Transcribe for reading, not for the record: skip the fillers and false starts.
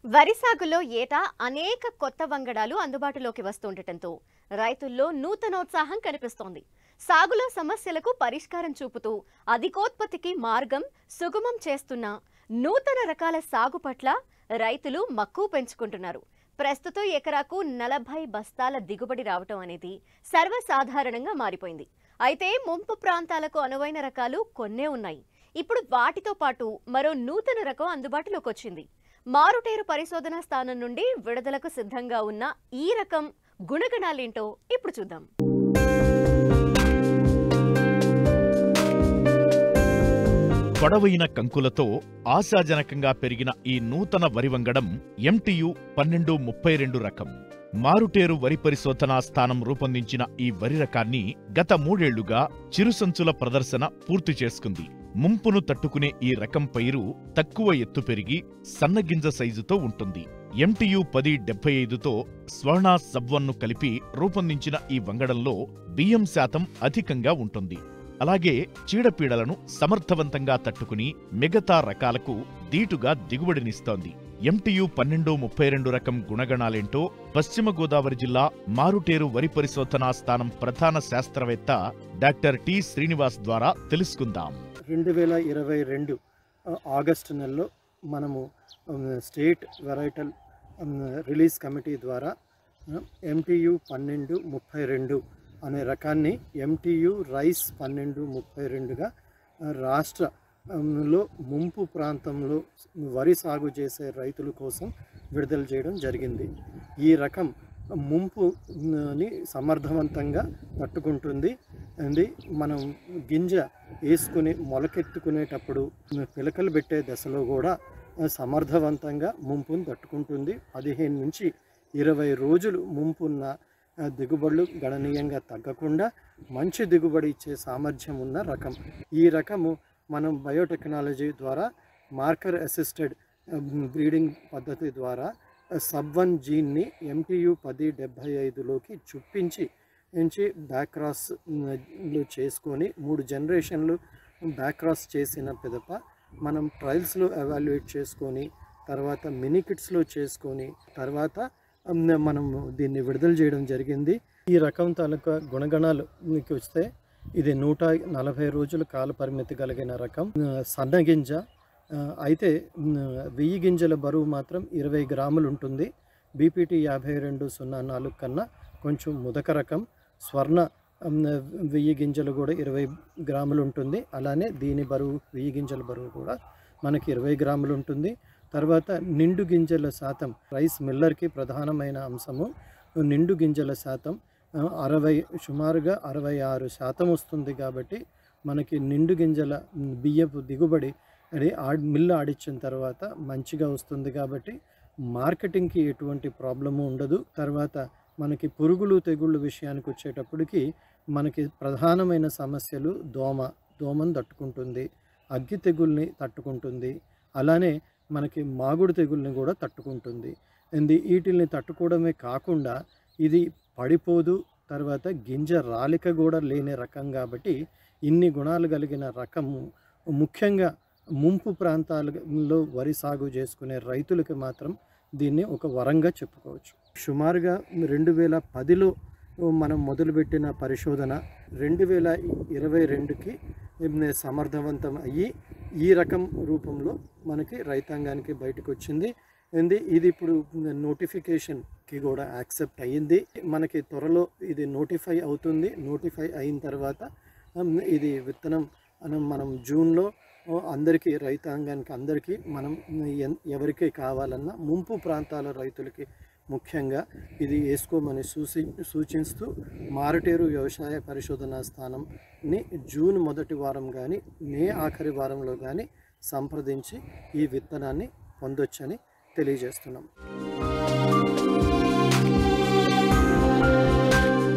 వరి సాగులో ఏటా అనేక కొత్త వంగడాలు అందుబాటులోకి వస్తుండటంతో రైతుల్లో నూతనోత్సాహం కనిపిస్తోంది. సాగులో సమస్యలకు పరిష్కారం చూపుతూ అధికోత్పత్తికి మార్గం సుగమం చేస్తున్న నూతన రకాల సాగు పట్ల రైతులు మక్కువ పెంచుకుంటున్నారు. ప్రస్తుతం ఎకరాకు 40 బస్తాల దిగుబడి రావటం అనేది సర్వసాధారణంగా మారిపోయింది. అయితే ముంపు ప్రాంతాలకు అనువైన రకాలు కొన్నే ఉన్నాయి. ఇప్పుడు వాటితో పాటు మరో నూతన రకం అందుబాటులోకి వచ్చింది. మారుటేరు పరిశోధన స్థానం నుండి విడుదలకు సిద్ధంగా ఉన్న ఈ రకం గుణగణాలేంటో ఇప్పుడు చూద్దాం. పొడవైన కంకులతో ఆశాజనకంగా పెరిగిన ఈ నూతన వరి వంగడం MTU 1232 రకం. మారుటేరు వరి పరిశోధనా స్థానం రూపొందించిన ఈ వరి రకాన్ని గత 3 ఏళ్లుగా చిరుసంచుల ప్రదర్శన పూర్తి చేసుకుంది. ముంపును తట్టుకునే ఈ రకం పైరు తక్కువ ఎత్తు పెరిగి సన్నగింజ సైజుతో ఉంటుంది. MTU 1075తో స్వర్ణ సబ్1ను కలిపి రూపొందించిన ఈ వంగడంలో బియ్యం శాతం అధికంగా ఉంటుంది. అలాగే చీడపీడలను సమర్థవంతంగా తట్టుకుని మిగతా రకాలకు దీటుగా దిగుబడినిస్తోంది. MTU 1232 రకం గుణగణాలేంటో పశ్చిమ గోదావరి జిల్లా మారుటేరు వరి పరిశోధనా స్థానం ప్రధాన శాస్త్రవేత్త డాక్టర్ టి శ్రీనివాస్ ద్వారా తెలుసుకుందాం. 2022 ఆగస్టు నెలలో మనము స్టేట్ వెరైటల్ రిలీజ్ కమిటీ ద్వారా MTU 1232 అనే రకాన్ని MTU రైస్ 1232గా రాష్ట్రంలో ముంపు ప్రాంతంలో వరి సాగు చేసే రైతుల కోసం విడుదల చేయడం జరిగింది. ఈ రకం ముంపుని సమర్థవంతంగా తట్టుకుంటుంది. అంది మనం గింజ వేసుకుని మొలకెత్తుకునేటప్పుడు పిలకలు పెట్టే దశలో కూడా సమర్థవంతంగా ముంపును తట్టుకుంటుంది. 15 నుంచి 20 రోజులు ముంపున్న దిగుబడులు గణనీయంగా తగ్గకుండా మంచి దిగుబడి ఇచ్చే సామర్థ్యం ఉన్న రకం. ఈ రకము మనం బయోటెక్నాలజీ ద్వారా మార్కర్ అసిస్టెడ్ బ్రీడింగ్ పద్ధతి ద్వారా సబ్1 జీన్ని MTU 1075లోకి చొప్పించి బ్యాక్ క్రాస్లు చేసుకొని 3 జనరేషన్లు బ్యాక్ క్రాస్ చేసిన పిదప మనం ట్రయల్స్లో ఎవాల్యుయేట్ చేసుకొని తర్వాత మినికిట్స్లో చేసుకొని తర్వాత మనం దీన్ని విడుదల చేయడం జరిగింది. ఈ రకం తాలూకా గుణగణాలు మీకు వస్తే ఇది 140 రోజుల కాల పరిమితి కలిగిన రకం. సన్నగింజ అయితే 1000 గింజల బరువు మాత్రం 20 గ్రాములు ఉంటుంది. BPT 5204 కన్నా కొంచెం ముదక రకం. స్వర్ణ 1000 గింజలు కూడా 20 గ్రాములు ఉంటుంది. అలానే దీని బరువు 1000 గింజల బరువు కూడా మనకి 20 గ్రాములు ఉంటుంది. తర్వాత నిండు గింజల శాతం రైస్ మిల్లర్కి ప్రధానమైన అంశము. నిండు గింజల శాతం సుమారుగా 66% వస్తుంది. కాబట్టి మనకి నిండు గింజల బియ్యపు దిగుబడి మిల్లు ఆడిచ్చిన తర్వాత మంచిగా వస్తుంది. కాబట్టి మార్కెటింగ్కి ఎటువంటి ప్రాబ్లము ఉండదు. తర్వాత మనకి పురుగులు తెగుళ్ళు విషయానికి వచ్చేటప్పటికి మనకి ప్రధానమైన సమస్యలు దోమను తట్టుకుంటుంది, అగ్గి తెగుల్ని తట్టుకుంటుంది, అలానే మనకి మాగుడు తెగుల్ని కూడా తట్టుకుంటుంది. వీటిల్ని తట్టుకోవడమే కాకుండా ఇది పడిపోదు. తర్వాత గింజ రాలిక కూడా లేని రకం. కాబట్టి ఇన్ని గుణాలు కలిగిన రకము ముఖ్యంగా ముంపు ప్రాంతాలలో వరి సాగు చేసుకునే రైతులకి మాత్రం దీన్ని ఒక వరంగా చెప్పుకోవచ్చు. సుమారుగా 2010లో మనం మొదలుపెట్టిన పరిశోధన 2022కి సమర్థవంతం అయ్యి ఈ రకం రూపంలో మనకి రైతాంగానికి బయటకు వచ్చింది. ఇది ఇప్పుడు నోటిఫికేషన్కి కూడా యాక్సెప్ట్ అయ్యింది. మనకి త్వరలో ఇది నోటిఫై అవుతుంది. నోటిఫై అయిన తర్వాత ఇది విత్తనం మనం జూన్లో అందరికీ రైతాంగానికి అందరికీ మనం ఎవరికి కావాలన్నా ముంపు ప్రాంతాల రైతులకి ముఖ్యంగా ఇది వేసుకోమని సూచిస్తూ మారుటేరు వ్యవసాయ పరిశోధనా స్థానంని జూన్ మొదటి వారం కానీ మే ఆఖరి వారంలో కానీ సంప్రదించి ఈ విత్తనాన్ని పొందొచ్చని తెలియజేస్తున్నాం.